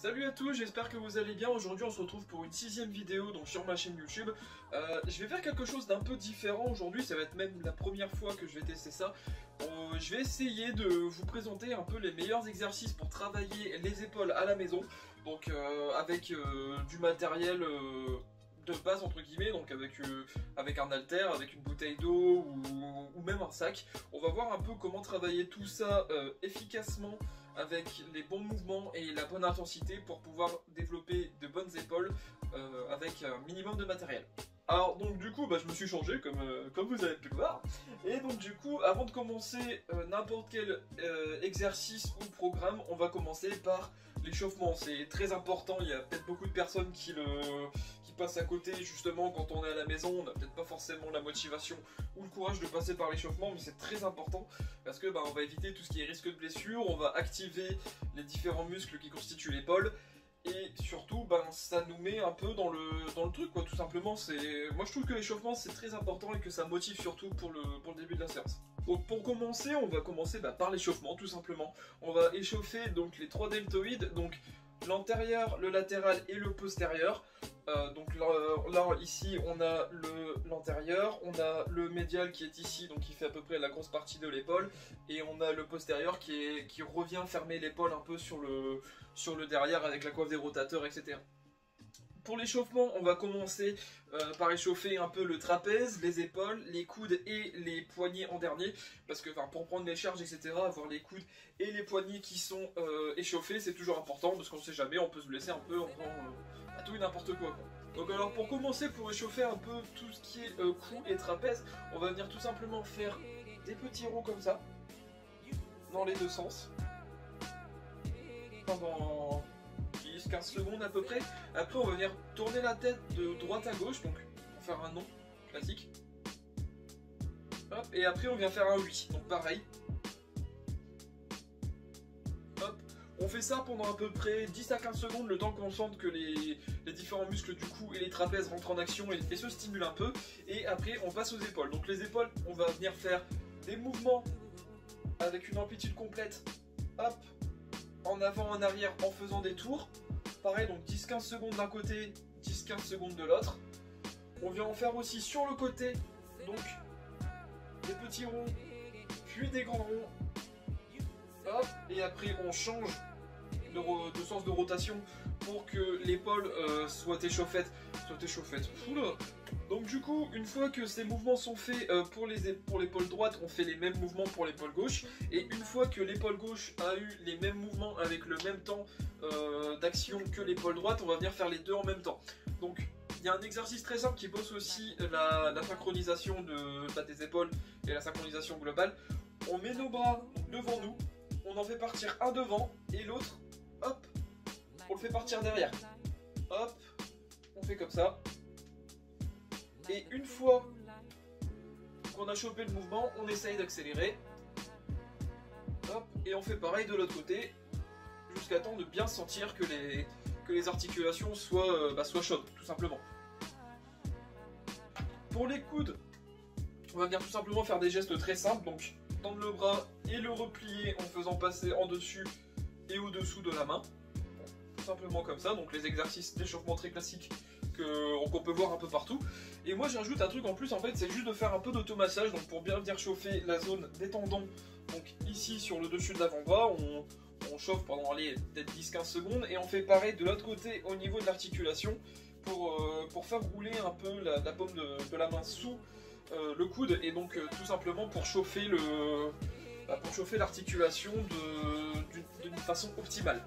Salut à tous, j'espère que vous allez bien. Aujourd'hui on se retrouve pour une 6ème vidéo donc sur ma chaîne YouTube. Je vais faire quelque chose d'un peu différent aujourd'hui, ça va être même la première fois que je vais tester ça. Je vais essayer de vous présenter un peu les meilleurs exercices pour travailler les épaules à la maison. Donc avec du matériel de base entre guillemets, donc avec un haltère, avec une bouteille d'eau ou même un sac. On va voir un peu comment travailler tout ça efficacement avec les bons mouvements et la bonne intensité pour pouvoir développer de bonnes épaules avec un minimum de matériel. Alors donc du coup je me suis changé comme vous avez pu le voir, et donc du coup avant de commencer n'importe quel exercice ou programme, on va commencer par l'échauffement. C'est très important, il y a peut-être beaucoup de personnes qui passent à côté justement quand on est à la maison. On n'a peut-être pas forcément la motivation ou le courage de passer par l'échauffement, mais c'est très important parce que on va éviter tout ce qui est risque de blessure, on va activer les différents muscles qui constituent l'épaule. Et surtout, ça nous met un peu dans le truc, quoi, tout simplement. Moi, je trouve que l'échauffement, c'est très important et que ça motive surtout pour le début de la séance. Donc, pour commencer, on va commencer par l'échauffement, tout simplement. On va échauffer donc les trois deltoïdes, donc l'antérieur, le latéral et le postérieur. Donc là, ici, on a l'antérieur, on a le médial qui est ici, donc qui fait à peu près la grosse partie de l'épaule, et on a le postérieur qui revient fermer l'épaule un peu sur le derrière avec la coiffe des rotateurs, etc. Pour l'échauffement, on va commencer par échauffer un peu le trapèze, les épaules, les coudes et les poignets en dernier. Parce que pour prendre les charges, etc., avoir les coudes et les poignets qui sont échauffés, c'est toujours important. Parce qu'on ne sait jamais, on peut se blesser un peu en faisant à tout et n'importe quoi. Donc alors pour commencer, pour échauffer un peu tout ce qui est cou et trapèze, on va venir tout simplement faire des petits ronds comme ça, dans les deux sens, pendant 10-15 secondes à peu près. Après on va venir tourner la tête de droite à gauche, donc pour faire un non classique. Hop, et après on vient faire un oui, donc pareil. Hop, on fait ça pendant à peu près 10 à 15 secondes, le temps qu'on sente que les différents muscles du cou et les trapèzes rentrent en action et se stimulent un peu. Et après on passe aux épaules. Donc les épaules, on va venir faire des mouvements avec une amplitude complète. Hop, en avant, en arrière, en faisant des tours. Pareil, donc 10-15 secondes d'un côté, 10-15 secondes de l'autre. On vient en faire aussi sur le côté, donc des petits ronds, puis des grands ronds. Hop, et après on change de sens de rotation pour que l'épaule soit échauffée. Oula. Donc du coup, une fois que ces mouvements sont faits pour l'épaule droite, on fait les mêmes mouvements pour l'épaule gauche. Et une fois que l'épaule gauche a eu les mêmes mouvements avec le même temps d'action que l'épaule droite, on va venir faire les deux en même temps. Donc il y a un exercice très simple qui bosse aussi la synchronisation des épaules et la synchronisation globale. On met nos bras devant nous, on en fait partir un devant et l'autre, hop, on le fait partir derrière. Hop, on fait comme ça. Et une fois qu'on a chopé le mouvement, on essaye d'accélérer. Hop, et on fait pareil de l'autre côté, jusqu'à temps de bien sentir que les articulations soient chaudes, tout simplement. Pour les coudes, on va venir tout simplement faire des gestes très simples. Donc tendre le bras et le replier en faisant passer en dessus et au-dessous de la main. Tout simplement comme ça, donc les exercices d'échauffement très classiques qu'on peut voir un peu partout. Et moi j'ajoute un truc en plus, en fait, c'est juste de faire un peu d'automassage, donc pour bien venir chauffer la zone des tendons. Donc ici sur le dessus de l'avant-bras, on chauffe pendant peut-être 10-15 secondes, et on fait pareil de l'autre côté au niveau de l'articulation pour faire rouler un peu la paume de la main sous le coude, et donc tout simplement pour chauffer l'articulation d'une façon optimale.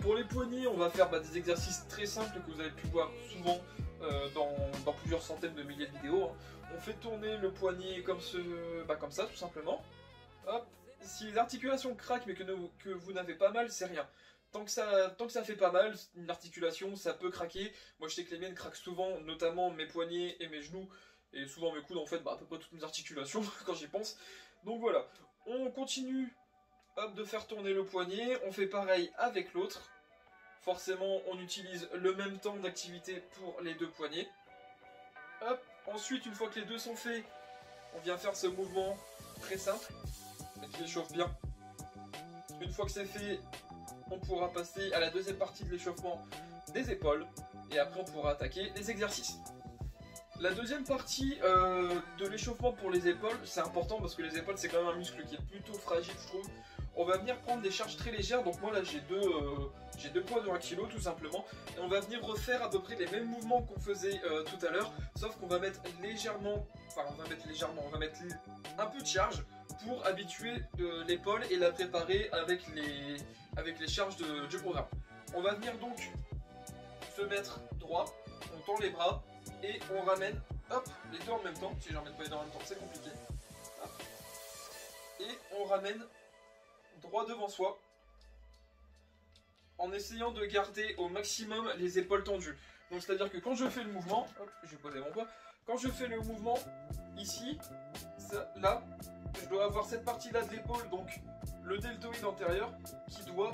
Pour les poignets, on va faire des exercices très simples que vous avez pu voir souvent dans plusieurs centaines de milliers de vidéos. On fait tourner le poignet comme ça, tout simplement. Hop. Si les articulations craquent mais que vous n'avez pas mal, c'est rien. Tant que ça fait pas mal, une articulation, ça peut craquer. Moi je sais que les miennes craquent souvent, notamment mes poignets et mes genoux, et souvent mes coudes, en fait, à peu près toutes mes articulations quand j'y pense. Donc voilà, on continue de faire tourner le poignet, on fait pareil avec l'autre. Forcément, on utilise le même temps d'activité pour les deux poignets. Hop. Ensuite, une fois que les deux sont faits, on vient faire ce mouvement très simple, qui échauffe bien Une fois que c'est fait, on pourra passer à la deuxième partie de l'échauffement des épaules. Et après, on pourra attaquer les exercices. La deuxième partie de l'échauffement pour les épaules, c'est important parce que les épaules, c'est quand même un muscle qui est plutôt fragile, je trouve. On va venir prendre des charges très légères. Donc moi, là, j'ai deux poids de 1 kg, tout simplement. Et on va venir refaire à peu près les mêmes mouvements qu'on faisait tout à l'heure. Sauf qu'on va mettre légèrement... Enfin, on va mettre un peu de charge pour habituer l'épaule et la préparer avec les charges du programme. On va venir donc se mettre droit, on tend les bras et on ramène, hop, les deux en même temps. Si je ne ramène pas les deux en même temps, c'est compliqué. Hop. Et on ramène droit devant soi en essayant de garder au maximum les épaules tendues. Donc c'est à dire que quand je fais le mouvement, hop, je vais poser mon poids, quand je fais le mouvement ici, ça, là, je dois avoir cette partie là de l'épaule, donc le deltoïde antérieur qui doit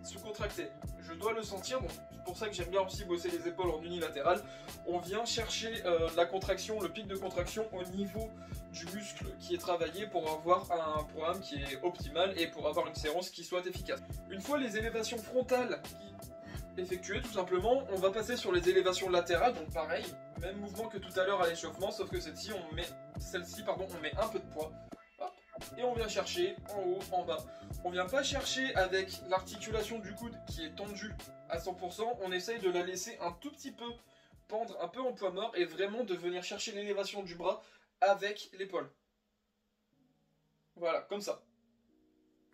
se contracter. Je dois le sentir, donc c'est pour ça que j'aime bien aussi bosser les épaules en unilatéral. On vient chercher la contraction, le pic de contraction au niveau du muscle qui est travaillé pour avoir un programme qui est optimal et pour avoir une séance qui soit efficace. Une fois les élévations frontales effectuées, tout simplement, on va passer sur les élévations latérales, donc pareil, même mouvement que tout à l'heure à l'échauffement, sauf que celle-ci, on met un peu de poids. Hop, et on vient chercher en haut, en bas. On vient pas chercher avec l'articulation du coude qui est tendue à 100%, on essaye de la laisser un tout petit peu pendre, un peu en poids mort, et vraiment de venir chercher l'élévation du bras avec l'épaule. Voilà, comme ça.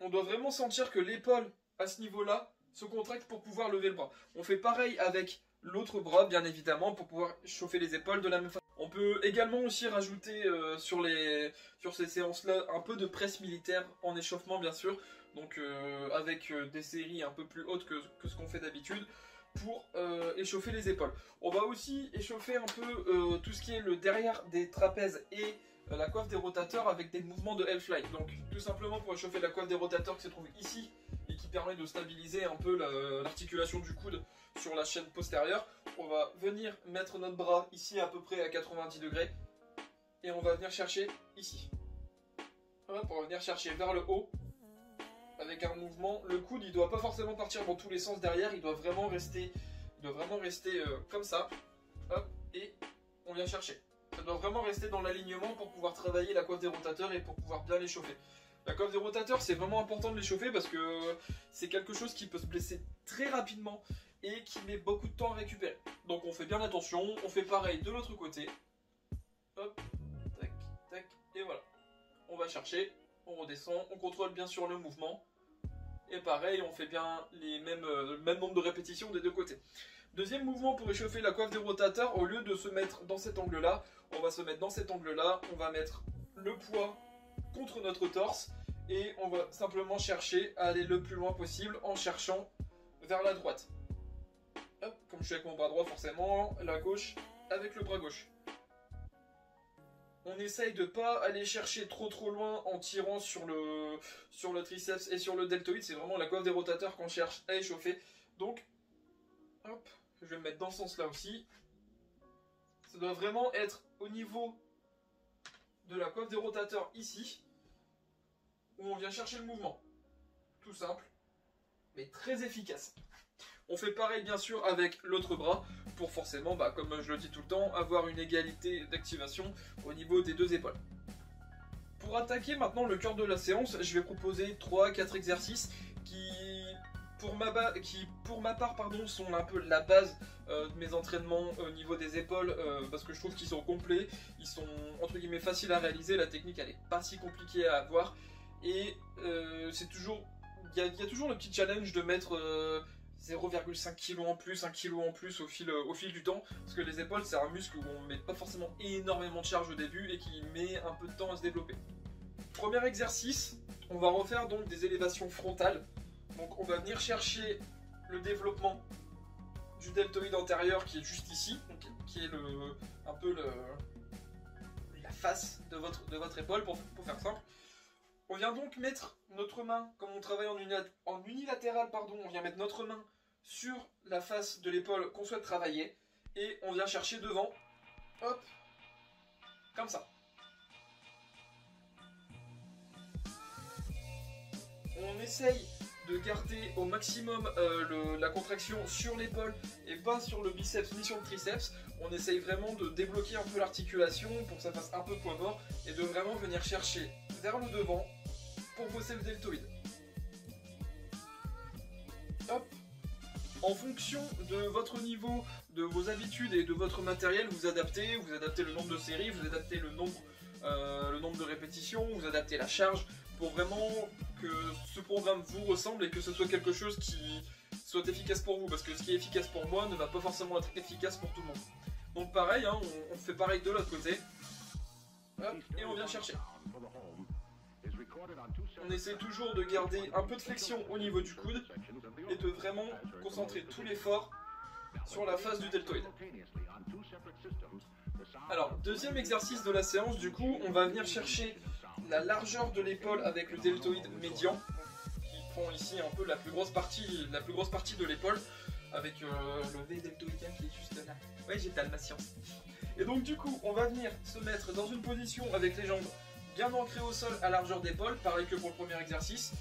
On doit vraiment sentir que l'épaule, à ce niveau-là, se contracte pour pouvoir lever le bras. On fait pareil avec l'autre bras, bien évidemment, pour pouvoir chauffer les épaules de la même façon. On peut également aussi rajouter sur ces séances-là un peu de presse militaire en échauffement, bien sûr. Donc avec des séries un peu plus hautes que ce qu'on fait d'habitude pour échauffer les épaules. On va aussi échauffer un peu tout ce qui est le derrière des trapèzes et la coiffe des rotateurs avec des mouvements de L-fly. Donc tout simplement pour échauffer la coiffe des rotateurs qui se trouve ici et qui permet de stabiliser un peu l'articulation du coude sur la chaîne postérieure, on va venir mettre notre bras ici à peu près à 90 degrés et on va venir chercher ici. Hop, on va venir chercher vers le haut avec un mouvement. Le coude il doit pas forcément partir dans tous les sens derrière, il doit vraiment rester, comme ça. Hop, et on vient chercher. Ça doit vraiment rester dans l'alignement pour pouvoir travailler la coiffe des rotateurs et pour pouvoir bien les chauffer. La coiffe des rotateurs, c'est vraiment important de les chauffer parce que c'est quelque chose qui peut se blesser très rapidement et qui met beaucoup de temps à récupérer. Donc on fait bien attention, on fait pareil de l'autre côté. Hop, tac, tac, et voilà. On va chercher, on redescend, on contrôle bien sûr le mouvement. Et pareil, on fait bien le même nombre de répétitions des deux côtés. Deuxième mouvement pour échauffer la coiffe des rotateurs, au lieu de se mettre dans cet angle-là, on va se mettre dans cet angle-là, on va mettre le poids contre notre torse et on va simplement chercher à aller le plus loin possible en cherchant vers la droite. Hop, comme je suis avec mon bras droit forcément, la gauche avec le bras gauche. On essaye de ne pas aller chercher trop loin en tirant sur le triceps et sur le deltoïde, c'est vraiment la coiffe des rotateurs qu'on cherche à échauffer. Donc, hop, je vais me mettre dans ce sens-là aussi. Ça doit vraiment être au niveau de la coiffe des rotateurs ici, où on vient chercher le mouvement. Tout simple, mais très efficace. On fait pareil bien sûr avec l'autre bras, pour forcément, comme je le dis tout le temps, avoir une égalité d'activation au niveau des deux épaules. Pour attaquer maintenant le cœur de la séance, je vais proposer 3-4 exercices qui, pour ma part, sont un peu la base de mes entraînements au niveau des épaules, parce que je trouve qu'ils sont complets, ils sont entre guillemets faciles à réaliser, la technique elle est pas si compliquée à avoir, et c'est toujours, il y a toujours le petit challenge de mettre 0,5 kg en plus, 1 kg en plus au fil du temps, parce que les épaules c'est un muscle où on met pas forcément énormément de charge au début et qui met un peu de temps à se développer. Premier exercice, on va refaire donc des élévations frontales. Donc on va venir chercher le développement du deltoïde antérieur qui est juste ici, donc, qui est un peu la face de votre épaule pour faire simple. On vient donc mettre notre main, comme on travaille en unilatéral, on vient mettre notre main sur la face de l'épaule qu'on souhaite travailler et on vient chercher devant, hop, comme ça. on essaye de garder au maximum la contraction sur l'épaule et pas sur le biceps ni sur le triceps. On essaye vraiment de débloquer un peu l'articulation pour que ça fasse un peu poids mort et de vraiment venir chercher vers le devant pour bosser le deltoïde. Hop. En fonction de votre niveau, de vos habitudes et de votre matériel, vous adaptez le nombre de séries, vous adaptez le nombre de répétitions, vous adaptez la charge pour vraiment que ce programme vous ressemble et que ce soit quelque chose qui soit efficace pour vous, parce que ce qui est efficace pour moi ne va pas forcément être efficace pour tout le monde. Donc pareil, hein, on fait pareil de l'autre côté. Hop, et on vient chercher. On essaie toujours de garder un peu de flexion au niveau du coude et de vraiment concentrer tout l'effort sur la face du deltoïde. Alors, deuxième exercice de la séance, du coup, on va venir chercher la largeur de l'épaule avec le deltoïde médian, qui prend ici un peu la plus grosse partie de l'épaule, avec le V deltoïdien qui est juste là. Ouais, j'ai ma science. Et donc du coup, on va venir se mettre dans une position avec les jambes bien ancrées au sol à largeur d'épaule, pareil que pour le premier exercice.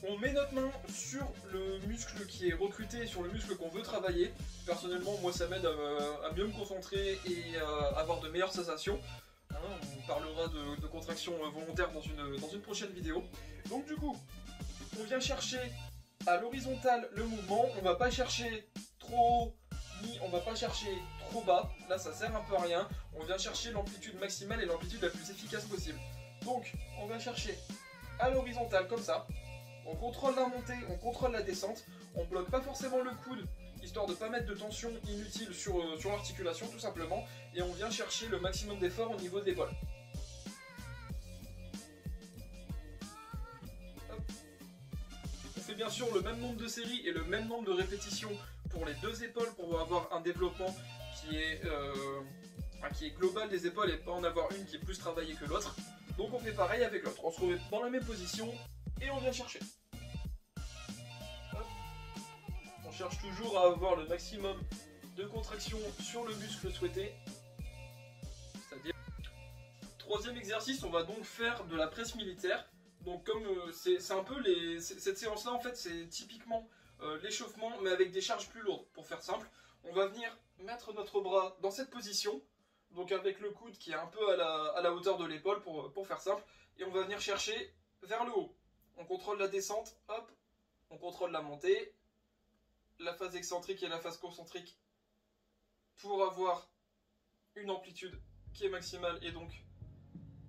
On met notre main sur le muscle qui est recruté, sur le muscle qu'on veut travailler. Personnellement, moi ça m'aide à mieux me concentrer et à avoir de meilleures sensations. Hein, on parlera de contraction volontaire dans une prochaine vidéo. Donc du coup, on vient chercher à l'horizontale le mouvement. On va pas chercher trop haut, ni on va pas chercher trop bas. Là ça sert un peu à rien. On vient chercher l'amplitude maximale et l'amplitude la plus efficace possible. Donc on va chercher à l'horizontale comme ça. On contrôle la montée, on contrôle la descente, on bloque pas forcément le coude, histoire de ne pas mettre de tension inutile sur l'articulation tout simplement, et on vient chercher le maximum d'effort au niveau de l'épaule. On fait bien sûr le même nombre de séries et le même nombre de répétitions pour les deux épaules pour avoir un développement qui est global des épaules et pas en avoir une qui est plus travaillée que l'autre. Donc on fait pareil avec l'autre, on se remet dans la même position et on vient chercher. Hop. On cherche toujours à avoir le maximum de contraction sur le muscle souhaité. C'est-à-dire... Troisième exercice, on va donc faire de la presse militaire. Donc comme c'est un peu cette séance-là en fait c'est typiquement l'échauffement mais avec des charges plus lourdes. Pour faire simple, on va venir mettre notre bras dans cette position. Donc avec le coude qui est un peu à la hauteur de l'épaule pour faire simple. Et on va venir chercher vers le haut. On contrôle la descente, hop, on contrôle la montée, la phase excentrique et la phase concentrique pour avoir une amplitude qui est maximale et donc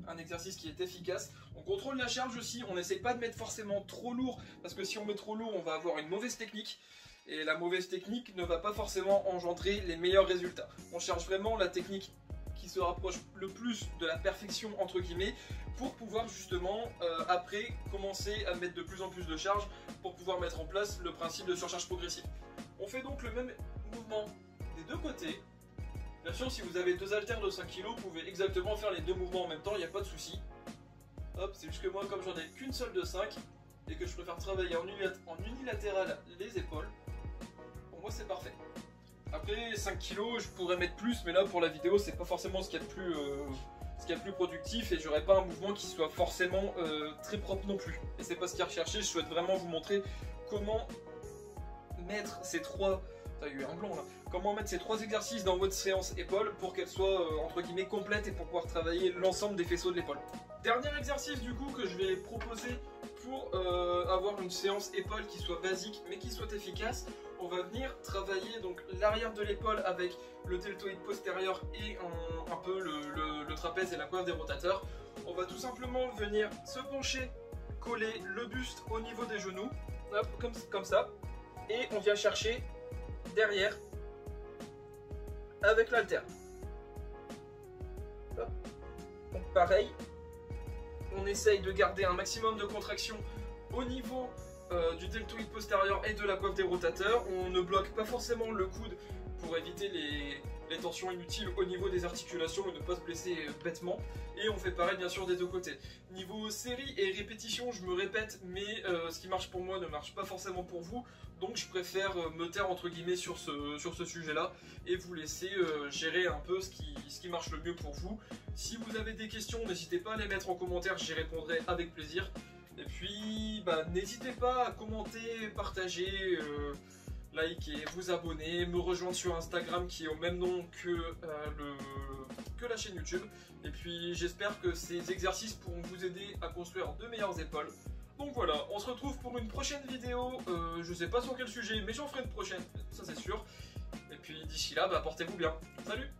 un exercice qui est efficace. On contrôle la charge aussi, on n'essaye pas de mettre forcément trop lourd parce que si on met trop lourd on va avoir une mauvaise technique et la mauvaise technique ne va pas forcément engendrer les meilleurs résultats. On cherche vraiment la technique qui se rapproche le plus de la perfection entre guillemets pour pouvoir justement après commencer à mettre de plus en plus de charge pour pouvoir mettre en place le principe de surcharge progressive. On fait donc le même mouvement des deux côtés. Bien sûr si vous avez deux haltères de 5 kg vous pouvez exactement faire les deux mouvements en même temps, il n'y a pas de souci. Hop, c'est juste que moi comme j'en ai qu'une seule de 5 et que je préfère travailler en unilatéral les épaules, pour moi c'est parfait. Après 5 kg je pourrais mettre plus mais là pour la vidéo c'est pas forcément ce qu'il y a de plus productif et j'aurais pas un mouvement qui soit forcément très propre non plus. Et c'est pas ce qui est recherché, je souhaite vraiment vous montrer comment mettre ces trois... T'as eu un blanc là. Comment mettre ces trois exercices dans votre séance épaule pour qu'elle soit entre guillemets complète et pour pouvoir travailler l'ensemble des faisceaux de l'épaule. Dernier exercice du coup que je vais proposer pour avoir une séance épaule qui soit basique mais qui soit efficace. On va venir travailler donc l'arrière de l'épaule avec le deltoïde postérieur et un peu le trapèze et la coiffe des rotateurs. On va tout simplement venir se pencher, coller le buste au niveau des genoux, hop, comme ça, et on vient chercher derrière avec l'haltère. Donc pareil, on essaye de garder un maximum de contraction au niveau du deltoïde postérieur et de la coiffe des rotateurs. On ne bloque pas forcément le coude pour éviter les tensions inutiles au niveau des articulations et ne pas se blesser bêtement. Et on fait pareil bien sûr des deux côtés. Niveau série et répétition, je me répète, mais ce qui marche pour moi ne marche pas forcément pour vous. Donc je préfère me taire entre guillemets sur ce sujet-là et vous laisser gérer un peu ce qui marche le mieux pour vous. Si vous avez des questions, n'hésitez pas à les mettre en commentaire, j'y répondrai avec plaisir. Et puis, bah, n'hésitez pas à commenter, partager, liker, vous abonner, me rejoindre sur Instagram qui est au même nom que la chaîne YouTube. Et puis, j'espère que ces exercices pourront vous aider à construire de meilleures épaules. Donc voilà, on se retrouve pour une prochaine vidéo. Je sais pas sur quel sujet, mais j'en ferai une prochaine, ça c'est sûr. Et puis d'ici là, bah, portez-vous bien. Salut!